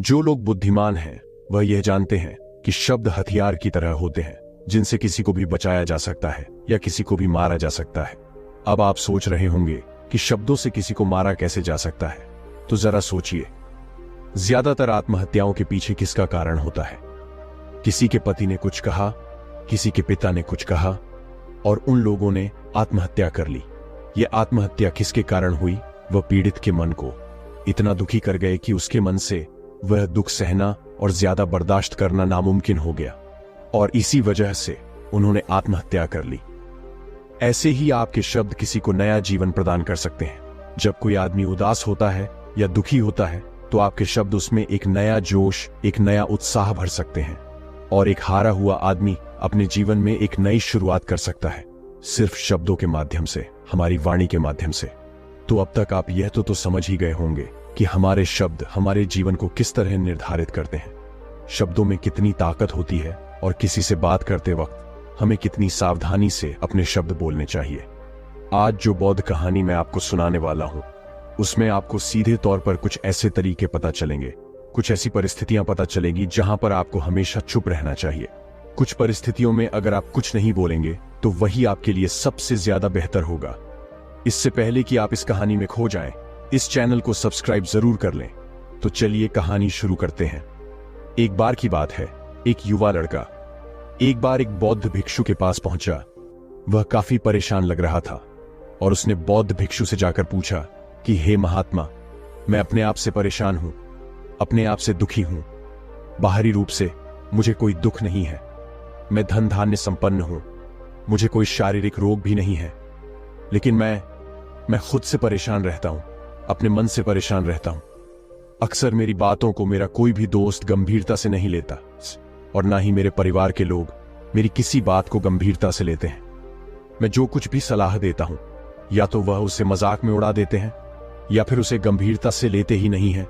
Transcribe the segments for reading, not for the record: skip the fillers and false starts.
जो लोग बुद्धिमान हैं वह यह जानते हैं कि शब्द हथियार की तरह होते हैं जिनसे किसी को भी बचाया जा सकता है या किसी को भी मारा जा सकता है। अब आप सोच रहे होंगे कि शब्दों से किसी को मारा कैसे जा सकता है, तो जरा सोचिए, ज्यादातर आत्महत्याओं के पीछे किसका कारण होता है? किसी के पति ने कुछ कहा, किसी के पिता ने कुछ कहा और उन लोगों ने आत्महत्या कर ली। यह आत्महत्या किसके कारण हुई? वह पीड़ित के मन को इतना दुखी कर गए कि उसके मन से वह दुख सहना और ज्यादा बर्दाश्त करना नामुमकिन हो गया और इसी वजह से उन्होंने आत्महत्या कर ली। ऐसे ही आपके शब्द किसी को नया जीवन प्रदान कर सकते हैं। जब कोई आदमी उदास होता है या दुखी होता है तो आपके शब्द उसमें एक नया जोश, एक नया उत्साह भर सकते हैं और एक हारा हुआ आदमी अपने जीवन में एक नई शुरुआत कर सकता है, सिर्फ शब्दों के माध्यम से, हमारी वाणी के माध्यम से। तो अब तक आप यह तो समझ ही गए होंगे कि हमारे शब्द हमारे जीवन को किस तरह निर्धारित करते हैं, शब्दों में कितनी ताकत होती है और किसी से बात करते वक्त हमें कितनी सावधानी से अपने शब्द बोलने चाहिए। आज जो बौद्ध कहानी मैं आपको सुनाने वाला हूं, उसमें आपको सीधे तौर पर कुछ ऐसे तरीके पता चलेंगे, कुछ ऐसी परिस्थितियां पता चलेंगी जहां पर आपको हमेशा चुप रहना चाहिए। कुछ परिस्थितियों में अगर आप कुछ नहीं बोलेंगे तो वही आपके लिए सबसे ज्यादा बेहतर होगा। इससे पहले कि आप इस कहानी में खो जाएं, इस चैनल को सब्सक्राइब जरूर कर लें। तो चलिए कहानी शुरू करते हैं। एक बार की बात है, एक युवा लड़का एक बार एक बौद्ध भिक्षु के पास पहुंचा। वह काफी परेशान लग रहा था और उसने बौद्ध भिक्षु से जाकर पूछा कि हे महात्मा, मैं अपने आप से परेशान हूं, अपने आप से दुखी हूं। बाहरी रूप से मुझे कोई दुख नहीं है, मैं धन धान्य संपन्न हूं, मुझे कोई शारीरिक रोग भी नहीं है, लेकिन मैं खुद से परेशान रहता हूं, अपने मन से परेशान रहता हूं। अक्सर मेरी बातों को मेरा कोई भी दोस्त गंभीरता से नहीं लेता और ना ही मेरे परिवार के लोग मेरी किसी बात को गंभीरता से लेते हैं। मैं जो कुछ भी सलाह देता हूं, या तो वह उसे मजाक में उड़ा देते हैं या फिर उसे गंभीरता से लेते ही नहीं है।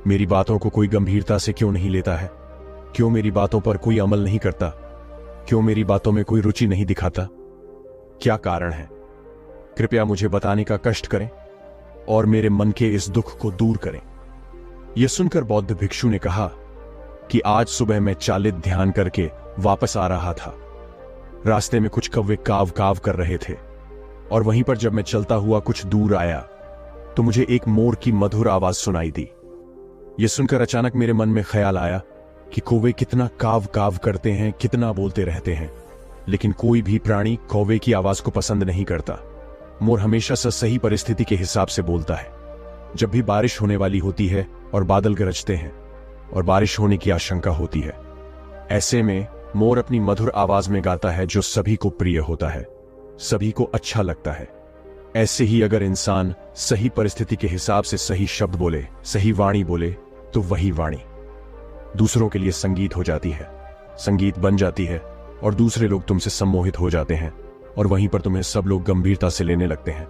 मेरी बातों को कोई गंभीरता से क्यों नहीं लेता है? क्यों मेरी बातों पर कोई अमल नहीं करता? क्यों मेरी बातों में कोई रुचि नहीं दिखाता? क्या कारण है? कृपया मुझे बताने का कष्ट करें और मेरे मन के इस दुख को दूर करें। यह सुनकर बौद्ध भिक्षु ने कहा कि आज सुबह मैं चालित ध्यान करके वापस आ रहा था। रास्ते में कुछ कौवे काव काव कर रहे थे और वहीं पर जब मैं चलता हुआ कुछ दूर आया तो मुझे एक मोर की मधुर आवाज सुनाई दी। यह सुनकर अचानक मेरे मन में ख्याल आया कि कौवे कितना काव काव करते हैं, कितना बोलते रहते हैं, लेकिन कोई भी प्राणी कौवे की आवाज को पसंद नहीं करता। मोर हमेशा सही परिस्थिति के हिसाब से बोलता है। जब भी बारिश होने वाली होती है और बादल गरजते हैं और बारिश होने की आशंका होती है, ऐसे में मोर अपनी मधुर आवाज में गाता है जो सभी को प्रिय होता है, सभी को अच्छा लगता है। ऐसे ही अगर इंसान सही परिस्थिति के हिसाब से सही शब्द बोले, सही वाणी बोले, तो वही वाणी दूसरों के लिए संगीत हो जाती है, संगीत बन जाती है और दूसरे लोग तुमसे सम्मोहित हो जाते हैं और वहीं पर तुम्हें सब लोग गंभीरता से लेने लगते हैं।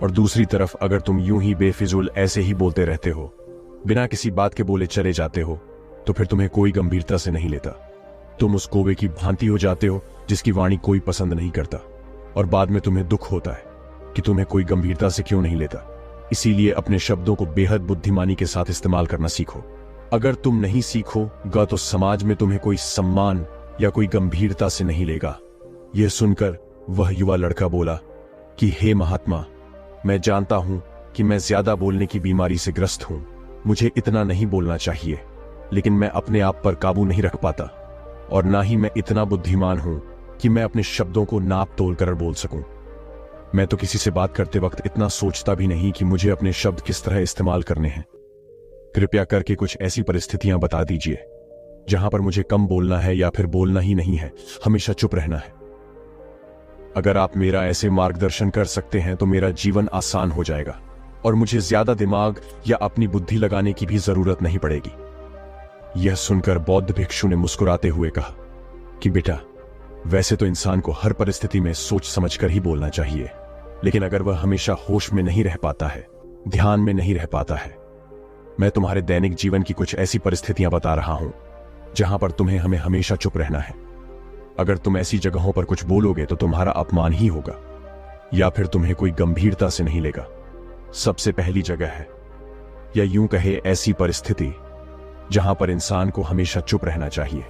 और दूसरी तरफ अगर तुम यूं ही बेफिजूल ऐसे ही बोलते रहते हो, बिना किसी बात के बोले चले जाते हो, तो फिर तुम्हें कोई गंभीरता से नहीं लेता। तुम उस कौवे की भांति हो जाते हो जिसकी वाणी कोई पसंद नहीं करता और बाद में तुम्हें दुख होता है कि तुम्हें कोई गंभीरता से क्यों नहीं लेता। इसीलिए अपने शब्दों को बेहद बुद्धिमानी के साथ इस्तेमाल करना सीखो। अगर तुम नहीं सीखोगा तो समाज में तुम्हें कोई सम्मान या कोई गंभीरता से नहीं लेगा। यह सुनकर वह युवा लड़का बोला कि हे महात्मा, मैं जानता हूं कि मैं ज्यादा बोलने की बीमारी से ग्रस्त हूं, मुझे इतना नहीं बोलना चाहिए, लेकिन मैं अपने आप पर काबू नहीं रख पाता और ना ही मैं इतना बुद्धिमान हूं कि मैं अपने शब्दों को नाप तोल कर बोल सकूं। मैं तो किसी से बात करते वक्त इतना सोचता भी नहीं कि मुझे अपने शब्द किस तरह इस्तेमाल करने हैं। कृपया करके कुछ ऐसी परिस्थितियां बता दीजिए जहां पर मुझे कम बोलना है या फिर बोलना ही नहीं है, हमेशा चुप रहना है। अगर आप मेरा ऐसे मार्गदर्शन कर सकते हैं तो मेरा जीवन आसान हो जाएगा और मुझे ज्यादा दिमाग या अपनी बुद्धि लगाने की भी जरूरत नहीं पड़ेगी। यह सुनकर बौद्ध भिक्षु ने मुस्कुराते हुए कहा कि बेटा, वैसे तो इंसान को हर परिस्थिति में सोच समझकर ही बोलना चाहिए, लेकिन अगर वह हमेशा होश में नहीं रह पाता है, ध्यान में नहीं रह पाता है, मैं तुम्हारे दैनिक जीवन की कुछ ऐसी परिस्थितियां बता रहा हूं जहां पर हमें हमेशा चुप रहना है। अगर तुम ऐसी जगहों पर कुछ बोलोगे तो तुम्हारा अपमान ही होगा या फिर तुम्हें कोई गंभीरता से नहीं लेगा। सबसे पहली जगह है, या यूं कहे ऐसी परिस्थिति जहां पर इंसान को हमेशा चुप रहना चाहिए,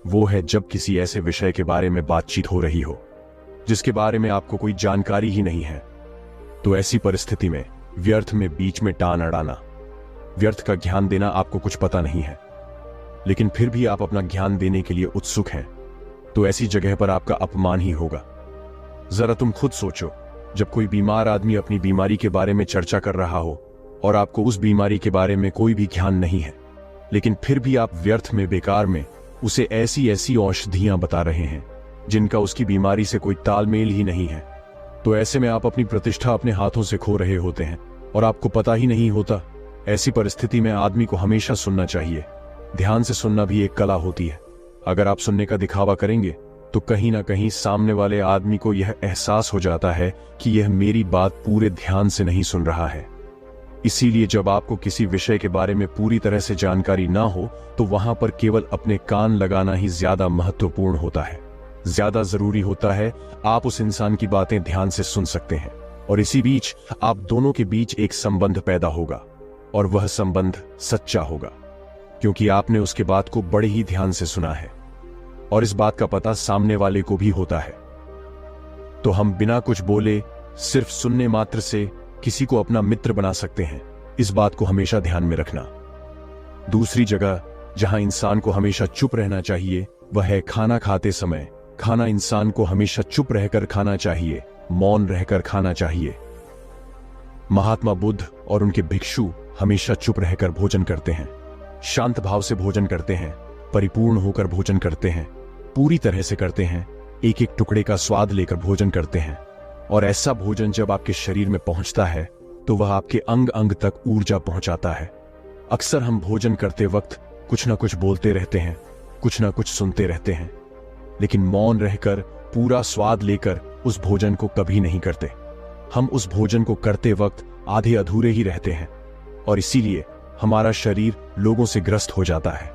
वो है जब किसी ऐसे विषय के बारे में बातचीत हो रही हो जिसके बारे में आपको कोई जानकारी ही नहीं है। तो ऐसी परिस्थिति में व्यर्थ में बीच में टान अड़ाना, व्यर्थ का ज्ञान देना आपको कुछ पता नहीं है, लेकिन फिर भी आप अपना ज्ञान देने के लिए उत्सुक हैं, तो ऐसी जगह पर आपका अपमान ही होगा। जरा तुम खुद सोचो, जब कोई बीमार आदमी अपनी बीमारी के बारे में चर्चा कर रहा हो और आपको उस बीमारी के बारे में कोई भी ज्ञान नहीं है, लेकिन फिर भी आप व्यर्थ में बेकार में उसे ऐसी ऐसी औषधियां बता रहे हैं जिनका उसकी बीमारी से कोई तालमेल ही नहीं है, तो ऐसे में आप अपनी प्रतिष्ठा अपने हाथों से खो रहे होते हैं और आपको पता ही नहीं होता। ऐसी परिस्थिति में आदमी को हमेशा सुनना चाहिए। ध्यान से सुनना भी एक कला होती है। अगर आप सुनने का दिखावा करेंगे तो कहीं ना कहीं सामने वाले आदमी को यह एहसास हो जाता है कि यह मेरी बात पूरे ध्यान से नहीं सुन रहा है। इसीलिए जब आपको किसी विषय के बारे में पूरी तरह से जानकारी ना हो तो वहां पर केवल अपने कान लगाना ही ज्यादा महत्वपूर्ण होता है। ज्यादा जरूरी होता है आप उस इंसान की बातें ध्यान से सुन सकते हैं और इसी बीच आप दोनों के बीच एक संबंध पैदा होगा और वह संबंध सच्चा होगा, क्योंकि आपने उसके बात को बड़े ही ध्यान से सुना है और इस बात का पता सामने वाले को भी होता है। तो हम बिना कुछ बोले सिर्फ सुनने मात्र से किसी को अपना मित्र बना सकते हैं। इस बात को हमेशा ध्यान में रखना। दूसरी जगह जहां इंसान को हमेशा चुप रहना चाहिए वह है खाना खाते समय। खाना इंसान को हमेशा चुप रहकर खाना चाहिए, मौन रहकर खाना चाहिए। महात्मा बुद्ध और उनके भिक्षु हमेशा चुप रहकर भोजन करते हैं, शांत भाव से भोजन करते हैं, परिपूर्ण होकर भोजन करते हैं, पूरी तरह से करते हैं, एक एक टुकड़े का स्वाद लेकर भोजन करते हैं। और ऐसा भोजन जब आपके शरीर में पहुंचता है तो वह आपके अंग अंग तक ऊर्जा पहुंचाता है। अक्सर हम भोजन करते वक्त कुछ ना कुछ बोलते रहते हैं, कुछ ना कुछ सुनते रहते हैं, लेकिन मौन रहकर पूरा स्वाद लेकर उस भोजन को कभी नहीं करते। हम उस भोजन को करते वक्त आधे अधूरे ही रहते हैं और इसीलिए हमारा शरीर लोगों से ग्रस्त हो जाता है।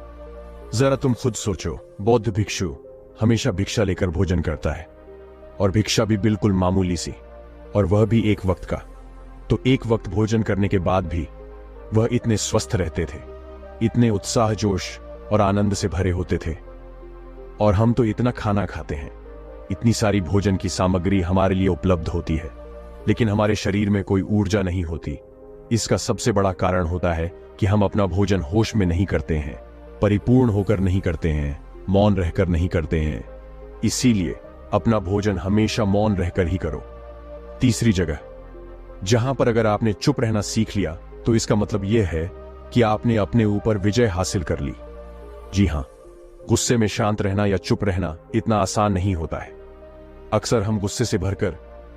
जरा तुम खुद सोचो, बौद्ध भिक्षु हमेशा भिक्षा लेकर भोजन करता है और भिक्षा भी बिल्कुल मामूली सी, और वह भी एक वक्त का। तो एक वक्त भोजन करने के बाद भी वह इतने स्वस्थ रहते थे, इतने उत्साह जोश और आनंद से भरे होते थे। और हम तो इतना खाना खाते हैं, इतनी सारी भोजन की सामग्री हमारे लिए उपलब्ध होती है, लेकिन हमारे शरीर में कोई ऊर्जा नहीं होती। इसका सबसे बड़ा कारण होता है कि हम अपना भोजन होश में नहीं करते हैं, परिपूर्ण होकर नहीं करते हैं, मौन रहकर नहीं करते हैं। इसीलिए अपना भोजन हमेशा मौन रहकर ही करो। तीसरी जगह जहां पर अगर आपने चुप रहना सीख लिया तो इसका मतलब यह है कि आपने अपने ऊपर विजय हासिल कर ली। जी हां, गुस्से में शांत रहना या चुप रहना इतना आसान नहीं होता है। अक्सर हम गुस्से से भरकर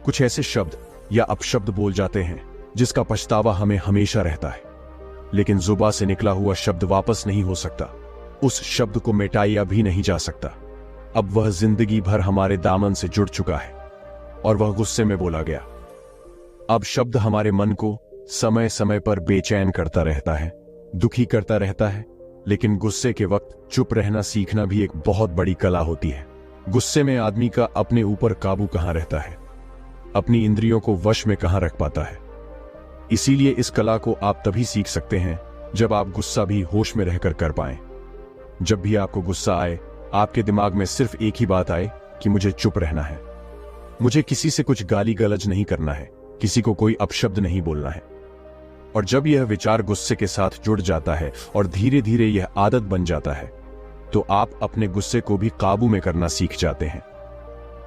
कुछ ऐसे शब्द या अपशब्द बोल जाते हैं जिसका पछतावा हमें हमेशा रहता है, लेकिन जुबान से निकला हुआ शब्द वापस नहीं हो सकता। उस शब्द को मिटाया भी नहीं जा सकता। अब वह जिंदगी भर हमारे दामन से जुड़ चुका है और वह गुस्से में बोला गया। अब शब्द हमारे मन को समय समय पर बेचैन करता रहता है, दुखी करता रहता है, लेकिन गुस्से के वक्त चुप रहना सीखना भी एक बहुत बड़ी कला होती है। गुस्से में आदमी का अपने ऊपर काबू कहां रहता है, अपनी इंद्रियों को वश में कहां रख पाता है। इसीलिए इस कला को आप तभी सीख सकते हैं जब आप गुस्सा भी होश में रहकर कर पाएं। जब भी आपको गुस्सा आए, आपके दिमाग में सिर्फ एक ही बात आए कि मुझे चुप रहना है, मुझे किसी से कुछ गाली गलौज नहीं करना है, किसी को कोई अपशब्द नहीं बोलना है। और जब यह विचार गुस्से के साथ जुड़ जाता है और धीरे धीरे यह आदत बन जाता है, तो आप अपने गुस्से को भी काबू में करना सीख जाते हैं।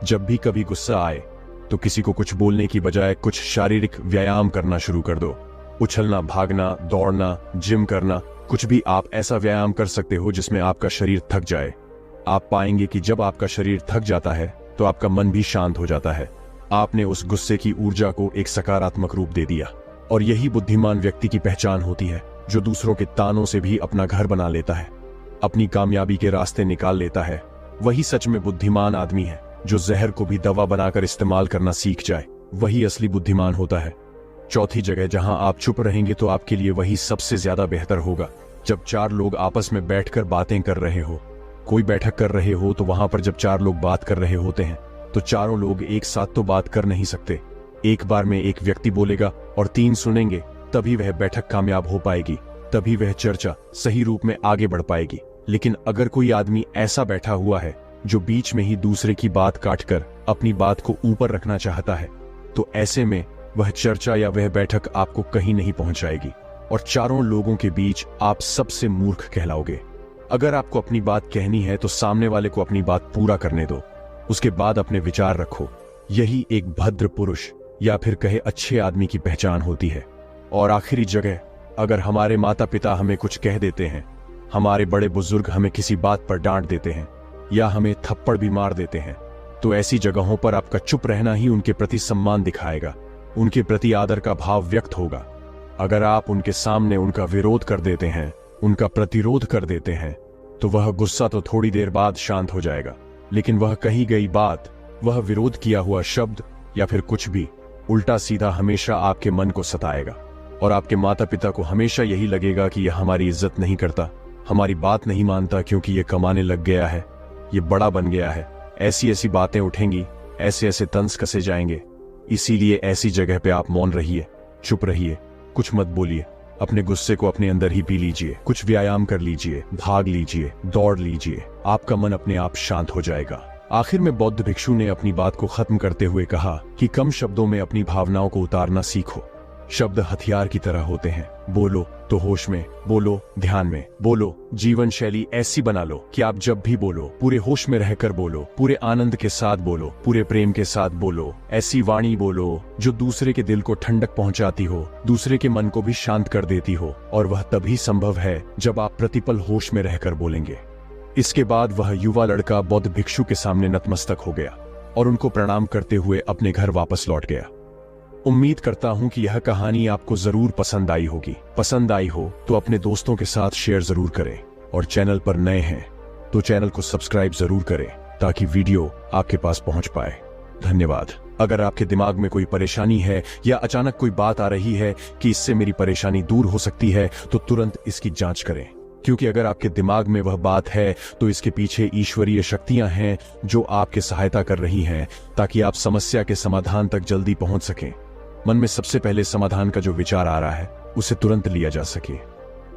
जब भी कभी गुस्सा आए तो किसी को कुछ बोलने की बजाय कुछ शारीरिक व्यायाम करना शुरू कर दो। उछलना, भागना, दौड़ना, जिम करना, कुछ भी आप ऐसा व्यायाम कर सकते हो जिसमें आपका शरीर थक जाए। आप पाएंगे कि जब आपका शरीर थक जाता है तो आपका मन भी शांत हो जाता है। आपने उस गुस्से की ऊर्जा को एक सकारात्मक रूप दे दिया। और यही बुद्धिमान व्यक्ति की पहचान होती है, जो दूसरों के तानों से भी अपना घर बना लेता है, अपनी कामयाबी के रास्ते निकाल लेता है। वही सच में बुद्धिमान आदमी है, जो जहर को भी दवा बनाकर इस्तेमाल करना सीख जाए। वही असली बुद्धिमान होता है। चौथी जगह जहां आप चुप रहेंगे तो आपके लिए वही सबसे ज्यादा बेहतर होगा। जब चार लोग आपस में बैठकर बातें कर रहे हो, कोई बैठक कर रहे हो, तो वहां पर जब चार लोग बात कर रहे होते हैं तो चारों लोग एक साथ तो बात कर नहीं सकते। एक बार में एक व्यक्ति बोलेगा और तीन सुनेंगे, तभी वह बैठक कामयाब हो पाएगी। तभी वह चर्चा सही रूप में आगे बढ़ पाएगी। लेकिन अगर कोई आदमी ऐसा बैठा हुआ है जो बीच में ही दूसरे की बात काटकर अपनी बात को ऊपर रखना चाहता है, तो ऐसे में वह चर्चा या वह बैठक आपको कहीं नहीं पहुंचाएगी और चारों लोगों के बीच आप सबसे मूर्ख कहलाओगे। अगर आपको अपनी बात कहनी है तो सामने वाले को अपनी बात पूरा करने दो, उसके बाद अपने विचार रखो। यही एक भद्र पुरुष या फिर कहे अच्छे आदमी की पहचान होती है। और आखिरी जगह, अगर हमारे माता पिता हमें कुछ कह देते हैं, हमारे बड़े बुजुर्ग हमें किसी बात पर डांट देते हैं या हमें थप्पड़ भी मार देते हैं, तो ऐसी जगहों पर आपका चुप रहना ही उनके प्रति सम्मान दिखाएगा, उनके प्रति आदर का भाव व्यक्त होगा। अगर आप उनके सामने उनका विरोध कर देते हैं, उनका प्रतिरोध कर देते हैं, तो वह गुस्सा तो थोड़ी देर बाद शांत हो जाएगा, लेकिन वह कही गई बात, वह विरोध किया हुआ शब्द या फिर कुछ भी उल्टा सीधा हमेशा आपके मन को सताएगा। और आपके माता पिता को हमेशा यही लगेगा कि यह हमारी इज्जत नहीं करता, हमारी बात नहीं मानता क्योंकि यह कमाने लग गया है, ये बड़ा बन गया है। ऐसी ऐसी बातें उठेंगी, ऐसे ऐसे तंज कसे जाएंगे। इसीलिए ऐसी जगह पे आप मौन रहिए, चुप रहिए, कुछ मत बोलिए, अपने गुस्से को अपने अंदर ही पी लीजिए, कुछ व्यायाम कर लीजिए, भाग लीजिए, दौड़ लीजिए, आपका मन अपने आप शांत हो जाएगा। आखिर में बौद्ध भिक्षु ने अपनी बात को खत्म करते हुए कहा कि कम शब्दों में अपनी भावनाओं को उतारना सीखो। शब्द हथियार की तरह होते हैं। बोलो तो होश में बोलो, ध्यान में बोलो। जीवन शैली ऐसी बना लो कि आप जब भी बोलो पूरे होश में रहकर बोलो, पूरे आनंद के साथ बोलो, पूरे प्रेम के साथ बोलो। ऐसी वाणी बोलो जो दूसरे के दिल को ठंडक पहुंचाती हो, दूसरे के मन को भी शांत कर देती हो। और वह तभी संभव है जब आप प्रतिपल होश में रहकर बोलेंगे। इसके बाद वह युवा लड़का बौद्ध भिक्षु के सामने नतमस्तक हो गया और उनको प्रणाम करते हुए अपने घर वापस लौट गया। उम्मीद करता हूं कि यह कहानी आपको जरूर पसंद आई होगी। पसंद आई हो तो अपने दोस्तों के साथ शेयर जरूर करें और चैनल पर नए हैं तो चैनल को सब्सक्राइब जरूर करें ताकि वीडियो आपके पास पहुंच पाए। धन्यवाद। अगर आपके दिमाग में कोई परेशानी है या अचानक कोई बात आ रही है कि इससे मेरी परेशानी दूर हो सकती है, तो तुरंत इसकी जांच करें, क्योंकि अगर आपके दिमाग में वह बात है तो इसके पीछे ईश्वरीय शक्तियां हैं जो आपकी सहायता कर रही हैं ताकि आप समस्या के समाधान तक जल्दी पहुंच सकें। मन में सबसे पहले समाधान का जो विचार आ रहा है उसे तुरंत लिया जा सके।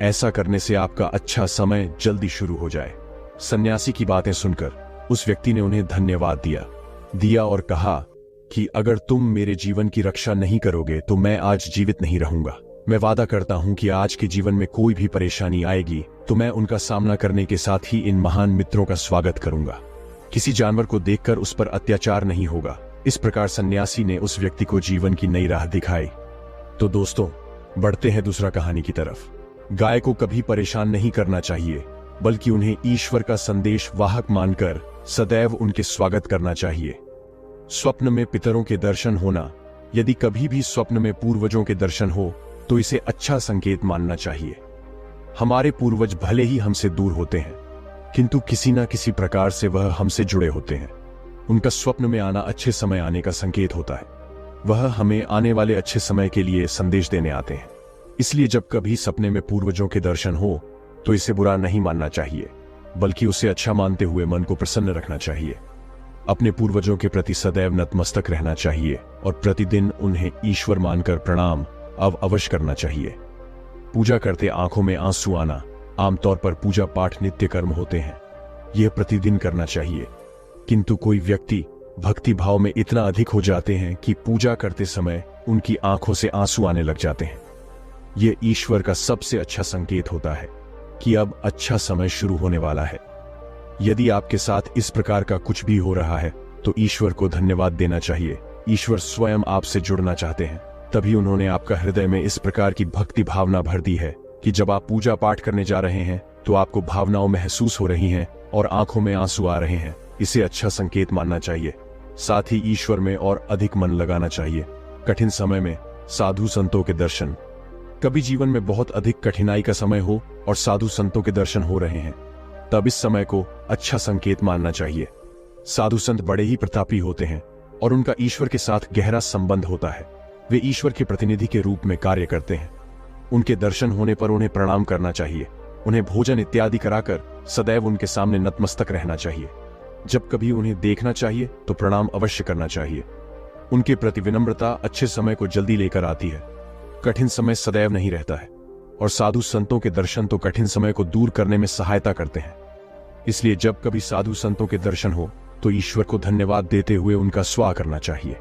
ऐसा करने से आपका अच्छा समय जल्दी शुरू हो जाए। सन्यासी की बातें सुनकर उस व्यक्ति ने उन्हें धन्यवाद दिया और कहा कि अगर तुम मेरे जीवन की रक्षा नहीं करोगे तो मैं आज जीवित नहीं रहूंगा। मैं वादा करता हूं कि आज के जीवन में कोई भी परेशानी आएगी तो मैं उनका सामना करने के साथ ही इन महान मित्रों का स्वागत करूंगा। किसी जानवर को देखकर उस पर अत्याचार नहीं होगा। इस प्रकार सन्यासी ने उस व्यक्ति को जीवन की नई राह दिखाई। तो दोस्तों, बढ़ते हैं दूसरा कहानी की तरफ। गाय को कभी परेशान नहीं करना चाहिए, बल्कि उन्हें ईश्वर का संदेश वाहक मानकर सदैव उनके स्वागत करना चाहिए। स्वप्न में पितरों के दर्शन होना, यदि कभी भी स्वप्न में पूर्वजों के दर्शन हो तो इसे अच्छा संकेत मानना चाहिए। हमारे पूर्वज भले ही हमसे दूर होते हैं, किंतु किसी न किसी प्रकार से वह हमसे जुड़े होते हैं। उनका स्वप्न में आना अच्छे समय आने का संकेत होता है। वह हमें आने वाले अच्छे समय के लिए संदेश देने आते हैं। इसलिए जब कभी सपने में पूर्वजों के दर्शन हो तो इसे बुरा नहीं मानना चाहिए, बल्कि उसे अच्छा मानते हुए मन को प्रसन्न रखना चाहिए। अपने पूर्वजों के प्रति सदैव नतमस्तक रहना चाहिए और प्रतिदिन उन्हें ईश्वर मानकर प्रणाम अवश्य करना चाहिए। पूजा करते आंखों में आंसू आना आमतौर पर पूजा पाठ नित्य कर्म होते हैं, यह प्रतिदिन करना चाहिए। किंतु कोई व्यक्ति भक्ति भाव में इतना अधिक हो जाते हैं कि पूजा करते समय उनकी आंखों से आंसू आने लग जाते हैं। यह ईश्वर का सबसे अच्छा संकेत होता है कि अब अच्छा समय शुरू होने वाला है। यदि आपके साथ इस प्रकार का कुछ भी हो रहा है तो ईश्वर को धन्यवाद देना चाहिए। ईश्वर स्वयं आपसे जुड़ना चाहते हैं, तभी उन्होंने आपका हृदय में इस प्रकार की भक्ति भावना भर दी है कि जब आप पूजा पाठ करने जा रहे हैं तो आपको भावनाओं महसूस हो रही हैं और आंखों में आंसू आ रहे हैं। इसे अच्छा संकेत मानना चाहिए। साथ ही ईश्वर में और अधिक मन लगाना चाहिए। कठिन समय में साधु संतों के दर्शन, कभी जीवन में बहुत अधिक कठिनाई का समय हो और साधु संतों के दर्शन हो रहे हैं, तब इस समय को अच्छा संकेत मानना चाहिए। साधु संत बड़े ही प्रतापी होते हैं और उनका ईश्वर के साथ गहरा संबंध होता है। वे ईश्वर के प्रतिनिधि के रूप में कार्य करते हैं। उनके दर्शन होने पर उन्हें प्रणाम करना चाहिए। उन्हें भोजन इत्यादि कराकर सदैव उनके सामने नतमस्तक रहना चाहिए। जब कभी उन्हें देखना चाहिए तो प्रणाम अवश्य करना चाहिए। उनके प्रति विनम्रता अच्छे समय को जल्दी लेकर आती है। कठिन समय सदैव नहीं रहता है। और साधु संतों के दर्शन तो कठिन समय को दूर करने में सहायता करते हैं। इसलिए जब कभी साधु संतों के दर्शन हो तो ईश्वर को धन्यवाद देते हुए उनका स्वाह करना चाहिए।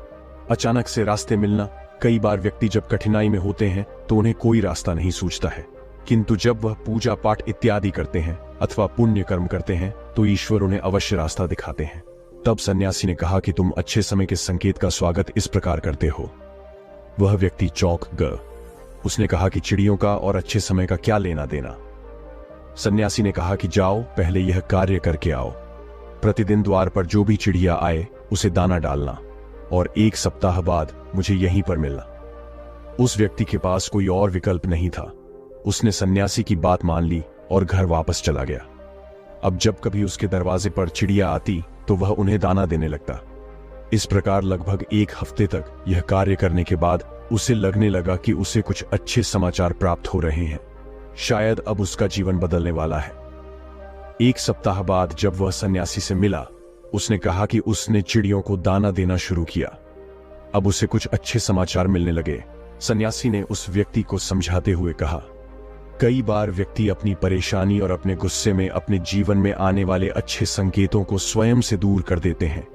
अचानक से रास्ते मिलना, कई बार व्यक्ति जब कठिनाई में होते हैं तो उन्हें कोई रास्ता नहीं सूझता है, किंतु जब वह पूजा पाठ इत्यादि करते हैं अथवा पुण्य कर्म करते हैं तो ईश्वर उन्हें अवश्य रास्ता दिखाते हैं। तब सन्यासी ने कहा कि तुम अच्छे समय के संकेत का स्वागत इस प्रकार करते हो। वह व्यक्ति चौंक गया। उसने कहा कि चिड़ियों का और अच्छे समय का क्या लेना देना। सन्यासी ने कहा कि जाओ, पहले यह कार्य करके आओ। प्रतिदिन द्वार पर जो भी चिड़िया आए उसे दाना डालना और 1 सप्ताह बाद मुझे यहीं पर मिलना। उस व्यक्ति के पास कोई और विकल्प नहीं था। उसने सन्यासी की बात मान ली और घर वापस चला गया। अब जब कभी उसके दरवाजे पर चिड़िया आती तो वह उन्हें दाना देने लगता। इस प्रकार लगभग 1 हफ्ते तक यह कार्य करने के बाद उसे लगने लगा कि उसे कुछ अच्छे समाचार प्राप्त हो रहे हैं। शायद अब उसका जीवन बदलने वाला है। 1 सप्ताह बाद जब वह सन्यासी से मिला, उसने कहा कि उसने चिड़ियों को दाना देना शुरू किया। अब उसे कुछ अच्छे समाचार मिलने लगे। सन्यासी ने उस व्यक्ति को समझाते हुए कहा, कई बार व्यक्ति अपनी परेशानी और अपने गुस्से में अपने जीवन में आने वाले अच्छे संकेतों को स्वयं से दूर कर देते हैं।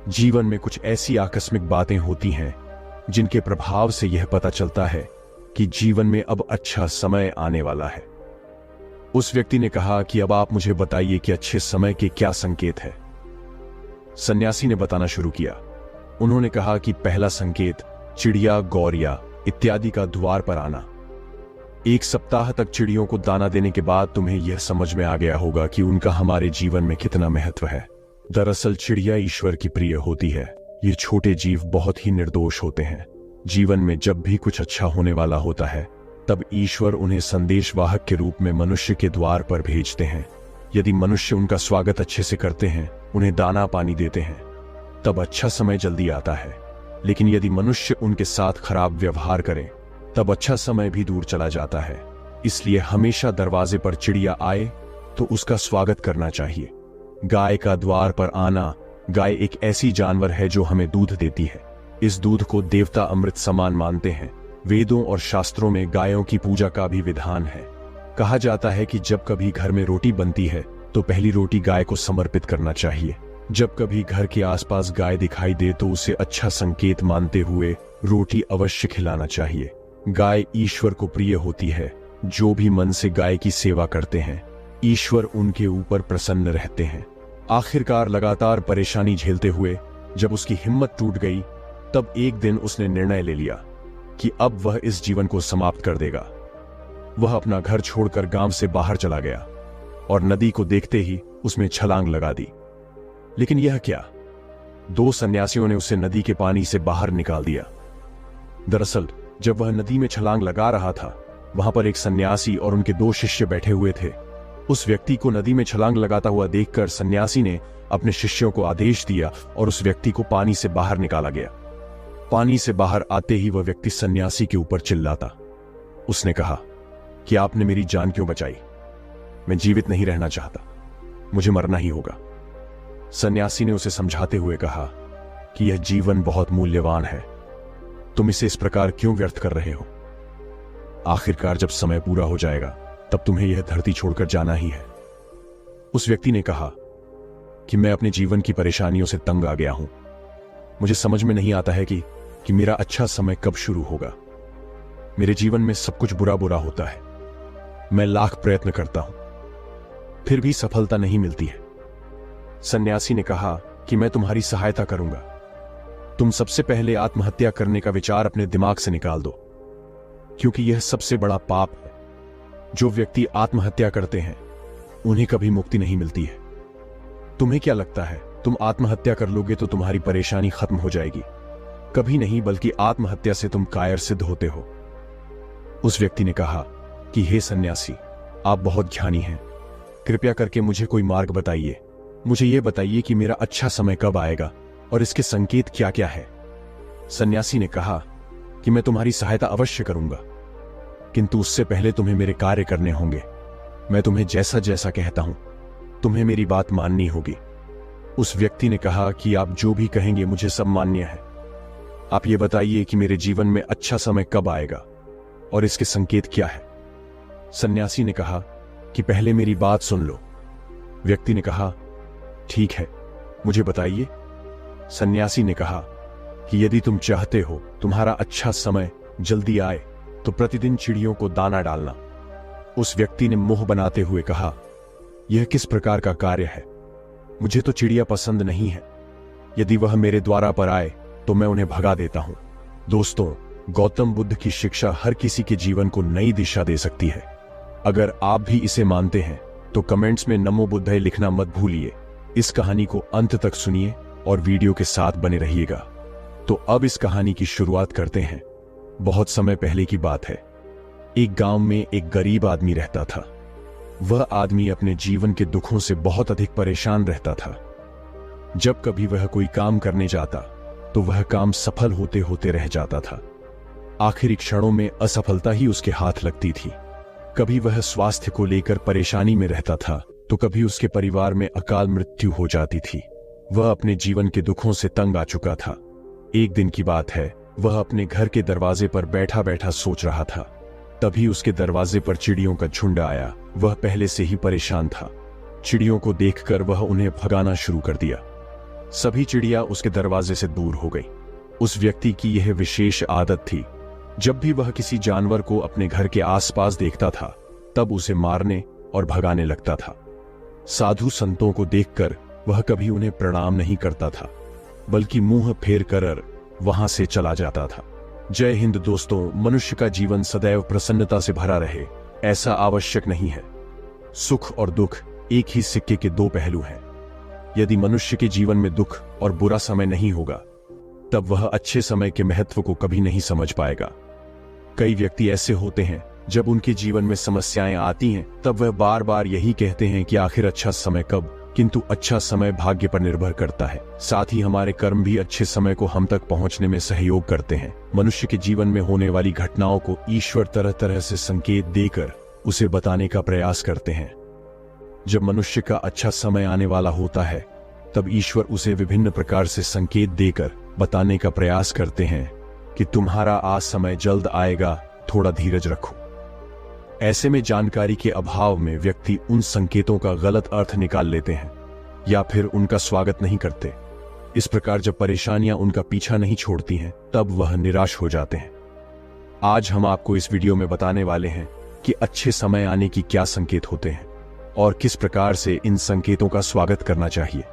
जीवन में कुछ ऐसी आकस्मिक बातें होती हैं जिनके प्रभाव से यह पता चलता है कि जीवन में अब अच्छा समय आने वाला है। उस व्यक्ति ने कहा कि अब आप मुझे बताइए कि अच्छे समय के क्या संकेत है। सन्यासी ने बताना शुरू किया। उन्होंने कहा कि पहला संकेत चिड़िया, गौरिया इत्यादि का द्वार पर आना। 1 सप्ताह तक चिड़ियों को दाना देने के बाद तुम्हें यह समझ में आ गया होगा कि उनका हमारे जीवन में कितना महत्व है। दरअसल चिड़िया ईश्वर की प्रिय होती है। ये छोटे जीव बहुत ही निर्दोष होते हैं। जीवन में जब भी कुछ अच्छा होने वाला होता है तब ईश्वर उन्हें संदेशवाहक के रूप में मनुष्य के द्वार पर भेजते हैं। यदि मनुष्य उनका स्वागत अच्छे से करते हैं, उन्हें दाना पानी देते हैं, तब अच्छा समय जल्दी आता है। लेकिन यदि मनुष्य उनके साथ खराब व्यवहार करे तब अच्छा समय भी दूर चला जाता है। इसलिए हमेशा दरवाजे पर चिड़िया आए तो उसका स्वागत करना चाहिए। गाय का द्वार पर आना। गाय एक ऐसी जानवर है जो हमें दूध देती है। इस दूध को देवता अमृत समान मानते हैं। वेदों और शास्त्रों में गायों की पूजा का भी विधान है। कहा जाता है कि जब कभी घर में रोटी बनती है तो पहली रोटी गाय को समर्पित करना चाहिए। जब कभी घर के आसपास गाय दिखाई दे तो उसे अच्छा संकेत मानते हुए रोटी अवश्य खिलाना चाहिए। गाय ईश्वर को प्रिय होती है। जो भी मन से गाय की सेवा करते हैं, ईश्वर उनके ऊपर प्रसन्न रहते हैं। आखिरकार लगातार परेशानी झेलते हुए जब उसकी हिम्मत टूट गई, तब एक दिन उसने निर्णय ले लिया कि अब वह इस जीवन को समाप्त कर देगा। वह अपना घर छोड़कर गांव से बाहर चला गया और नदी को देखते ही उसमें छलांग लगा दी। लेकिन यह क्या? 2 सन्यासियों ने उसे नदी के पानी से बाहर निकाल दिया। दरअसल जब वह नदी में छलांग लगा रहा था, वहां पर एक सन्यासी और उनके 2 शिष्य बैठे हुए थे। उस व्यक्ति को नदी में छलांग लगाता हुआ देखकर सन्यासी ने अपने शिष्यों को आदेश दिया और उस व्यक्ति को पानी से बाहर निकाला गया। पानी से बाहर आते ही वह व्यक्ति सन्यासी के ऊपर चिल्लाता। उसने कहा कि आपने मेरी जान क्यों बचाई? मैं जीवित नहीं रहना चाहता, मुझे मरना ही होगा। सन्यासी ने उसे समझाते हुए कहा कि यह जीवन बहुत मूल्यवान है, तुम इसे इस प्रकार क्यों व्यर्थ कर रहे हो? आखिरकार जब समय पूरा हो जाएगा तब तुम्हें यह धरती छोड़कर जाना ही है। उस व्यक्ति ने कहा कि मैं अपने जीवन की परेशानियों से तंग आ गया हूं। मुझे समझ में नहीं आता है कि मेरा अच्छा समय कब शुरू होगा। मेरे जीवन में सब कुछ बुरा बुरा होता है। मैं लाख प्रयत्न करता हूं, फिर भी सफलता नहीं मिलती है। सन्यासी ने कहा कि मैं तुम्हारी सहायता करूंगा। तुम सबसे पहले आत्महत्या करने का विचार अपने दिमाग से निकाल दो, क्योंकि यह सबसे बड़ा पाप है। जो व्यक्ति आत्महत्या करते हैं उन्हें कभी मुक्ति नहीं मिलती है। तुम्हें क्या लगता है तुम आत्महत्या कर लोगे तो तुम्हारी परेशानी खत्म हो जाएगी? कभी नहीं, बल्कि आत्महत्या से तुम कायर सिद्ध होते हो। उस व्यक्ति ने कहा कि हे सन्यासी, आप बहुत ज्ञानी हैं, कृपया करके मुझे कोई मार्ग बताइए। मुझे यह बताइए कि मेरा अच्छा समय कब आएगा और इसके संकेत क्या क्या है। सन्यासी ने कहा कि मैं तुम्हारी सहायता अवश्य करूंगा, किंतु उससे पहले तुम्हें मेरे कार्य करने होंगे। मैं तुम्हें जैसा जैसा कहता हूं तुम्हें मेरी बात माननी होगी। उस व्यक्ति ने कहा कि आप जो भी कहेंगे मुझे सब मान्य है। आप ये बताइए कि मेरे जीवन में अच्छा समय कब आएगा और इसके संकेत क्या है। सन्यासी ने कहा कि पहले मेरी बात सुन लो। व्यक्ति ने कहा, ठीक है, मुझे बताइए। सन्यासी ने कहा कि यदि तुम चाहते हो तुम्हारा अच्छा समय जल्दी आए तो प्रतिदिन चिड़ियों को दाना डालना। उस व्यक्ति ने मुंह बनाते हुए कहा, यह किस प्रकार का कार्य है? मुझे तो चिड़िया पसंद नहीं है। यदि वह मेरे द्वारा पर आए तो मैं उन्हें भगा देता हूं। दोस्तों, गौतम बुद्ध की शिक्षा हर किसी के जीवन को नई दिशा दे सकती है। अगर आप भी इसे मानते हैं तो कमेंट्स में नमो बुद्धाय लिखना मत भूलिए। इस कहानी को अंत तक सुनिए और वीडियो के साथ बने रहिएगा। तो अब इस कहानी की शुरुआत करते हैं। बहुत समय पहले की बात है। एक गांव में एक गरीब आदमी रहता था। वह आदमी अपने जीवन के दुखों से बहुत अधिक परेशान रहता था। जब कभी वह कोई काम करने जाता तो वह काम सफल होते होते रह जाता था। आखिरी क्षणों में असफलता ही उसके हाथ लगती थी। कभी वह स्वास्थ्य को लेकर परेशानी में रहता था तो कभी उसके परिवार में अकाल मृत्यु हो जाती थी। वह अपने जीवन के दुखों से तंग आ चुका था। एक दिन की बात है, वह अपने घर के दरवाजे पर बैठा बैठा सोच रहा था। तभी उसके दरवाजे पर चिड़ियों का झुंड आया। वह पहले से ही परेशान था। चिड़ियों को देखकर वह उन्हें भगाना शुरू कर दिया। सभी चिड़िया उसके दरवाजे से दूर हो गई। उस व्यक्ति की यह विशेष आदत थी, जब भी वह किसी जानवर को अपने घर के आसपास देखता था तब उसे मारने और भगाने लगता था। साधु संतों को देखकर वह कभी उन्हें प्रणाम नहीं करता था, बल्कि मुंह फेर कर वहां से चला जाता था। जय हिंद दोस्तों, मनुष्य का जीवन सदैव प्रसन्नता से भरा रहे ऐसा आवश्यक नहीं है। सुख और दुख एक ही सिक्के के दो पहलू हैं। यदि मनुष्य के जीवन में दुख और बुरा समय नहीं होगा तब वह अच्छे समय के महत्व को कभी नहीं समझ पाएगा। कई व्यक्ति ऐसे होते हैं, जब उनके जीवन में समस्याएं आती हैं तब वह बार बार यही कहते हैं कि आखिर अच्छा समय कब, किंतु अच्छा समय भाग्य पर निर्भर करता है। साथ ही हमारे कर्म भी अच्छे समय को हम तक पहुंचने में सहयोग करते हैं। मनुष्य के जीवन में होने वाली घटनाओं को ईश्वर तरह तरह से संकेत देकर उसे बताने का प्रयास करते हैं। जब मनुष्य का अच्छा समय आने वाला होता है तब ईश्वर उसे विभिन्न प्रकार से संकेत देकर बताने का प्रयास करते हैं कि तुम्हारा आज समय जल्द आएगा, थोड़ा धीरज रखो। ऐसे में जानकारी के अभाव में व्यक्ति उन संकेतों का गलत अर्थ निकाल लेते हैं या फिर उनका स्वागत नहीं करते। इस प्रकार जब परेशानियां उनका पीछा नहीं छोड़ती हैं तब वह निराश हो जाते हैं। आज हम आपको इस वीडियो में बताने वाले हैं कि अच्छे समय आने की क्या संकेत होते हैं और किस प्रकार से इन संकेतों का स्वागत करना चाहिए।